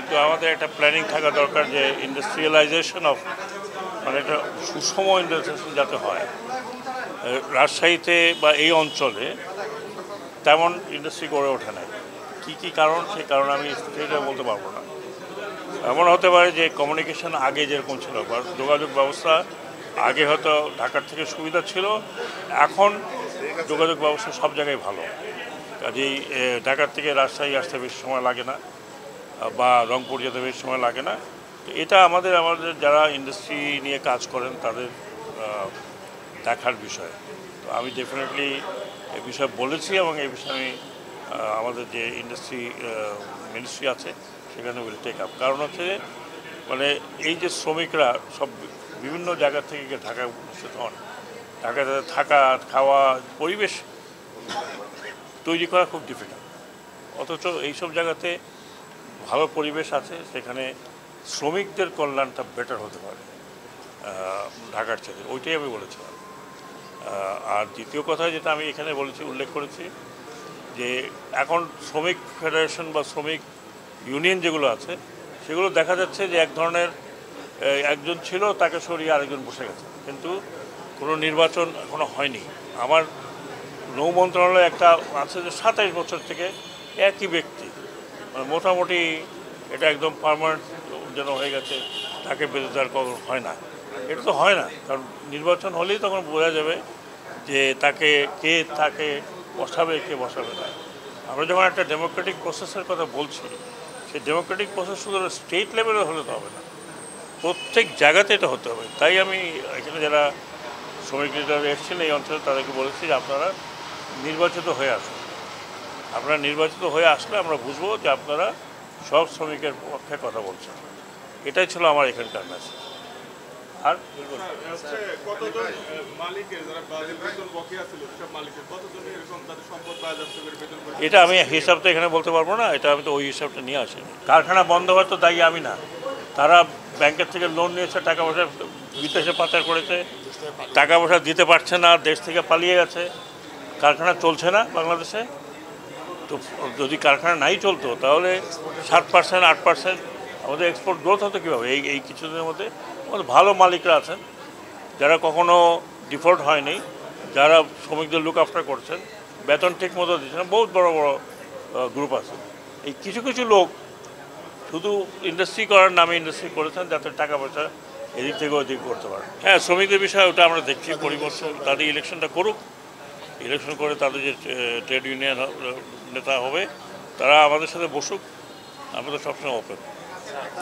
কিন্তু আমাদের একটা প্ল্যানিং থাকা দরকার যে ইন্ডাস্ট্রিয়ালাইজেশন অফ মানে একটা সুষম ইন্ডাস্ট্রিয়ালাইজেশন যাতে হয়। রাজশাহীতে বা এই অঞ্চলে তেমন ইন্ডাস্ট্রি গড়ে ওঠে নাই। কী কারণ, সেই কারণ আমি সেটা বলতে পারবো না। এমন হতে পারে যে কমিউনিকেশন আগে যেরকম ছিল বা যোগাযোগ ব্যবস্থা আগে হয়তো ঢাকার থেকে সুবিধা ছিল, এখন যোগাযোগ ব্যবস্থা সব জায়গায় ভালো। কাজেই ঢাকার থেকে রাজশাহী আসতে বেশি সময় লাগে না বা রংপুর যেতে বেশি সময় লাগে না। তো এটা আমাদের যারা ইন্ডাস্ট্রি নিয়ে কাজ করেন তাদের দেখার বিষয়। তো আমি ডেফিনেটলি এ বিষয়ে বলেছি এবং এই বিষয়ে আমি আমাদের যে ইন্ডাস্ট্রি মিনিস্ট্রি আছে সেখানে উইল টেক আপ। কারণ হচ্ছে মানে এই যে শ্রমিকরা সব বিভিন্ন জায়গা থেকে ঢাকায় উপস্থিত হন, ঢাকাতে থাকা খাওয়া পরিবেশ তৈরি করা খুব ডিফিকাল্ট। অথচ এইসব জায়গাতে ভালো পরিবেশ আছে, সেখানে শ্রমিকদের কল্যাণটা বেটার হতে পারে ঢাকার চেয়ে, ওইটাই আমি বলেছিলাম। আর দ্বিতীয় কথা যেটা আমি এখানে বলেছি, উল্লেখ করেছি যে এখন শ্রমিক ফেডারেশন বা শ্রমিক ইউনিয়ন যেগুলো আছে সেগুলো দেখা যাচ্ছে যে এক ধরনের একজন ছিল, তাকে সরিয়ে আরেকজন বসে গেছে, কিন্তু কোনো নির্বাচন এখনো হয়নি। আমার নৌ মন্ত্রণালয়ে একটা আছে যে 27 বছর থেকে একই ব্যক্তি, মোটামুটি এটা একদম পার্মানেন্ট যেন হয়ে গেছে, তাকে বেঁধে দেওয়ার কখনো হয় না। এটা তো হয় না, কারণ নির্বাচন হলেই তখন বোঝা যাবে যে তাকে বসাবে, কে বসাবে না। আমরা যখন একটা ডেমোক্রেটিক প্রসেসের কথা বলছি, সেই ডেমোক্রেটিক প্রসেস শুধু স্টেট লেভেলে হলে তো হবে না, প্রত্যেক জায়গাতে এটা হতে হবে। তাই আমি এখানে যারা শ্রমিক লিডার এসেছেন এই অঞ্চলে তাদেরকে বলেছি যে আপনারা নির্বাচিত হয়ে আসুন। আপনারা নির্বাচিত হয়ে আসলে আমরা বুঝবো যে আপনারা সব শ্রমিকের পক্ষে কথা বলছেন। এটাই ছিল আমার এখানকার মেসেজ। আর এটা আমি হিসাব তো এখানে বলতে পারবো না, এটা আমি তো ওই হিসাবটা নিয়ে আসিনি। কারখানা বন্ধ হওয়ার তো দায়ী আমি না। তারা ব্যাংকের থেকে লোন নিয়েছে, টাকা পয়সা বিদেশে পাচার করেছে, টাকা পয়সা দিতে পারছে না, দেশ থেকে পালিয়ে গেছে, কারখানা চলছে না বাংলাদেশে। তো যদি কারখানা নাই চলতো তাহলে 7% 8% আমাদের এক্সপোর্ট গ্রোথ হতো কীভাবে? এই কিছুদিনের মধ্যে আমাদের ভালো মালিকরা আছেন যারা কখনো ডিফল্ট হয়নি, যারা শ্রমিকদের লুক আফটার করছেন, বেতন ঠিক মতো দিচ্ছেন, বহুত বড় বড় গ্রুপ আছে। এই কিছু কিছু লোক শুধু ইন্ডাস্ট্রি করার নামে ইন্ডাস্ট্রি করেছেন যাতে টাকা পয়সা এদিক থেকে ওদিক করতে পারে। হ্যাঁ, শ্রমিকদের বিষয়ে ওটা আমরা দেখছি, পরিবর্তন তাদের ইলেকশনটা করুক, ইলেকশন করে তাদের যে ট্রেড ইউনিয়ন নেতা হবে তারা আমাদের সাথে বসুক, আমরা তো সবসময় ওপেন।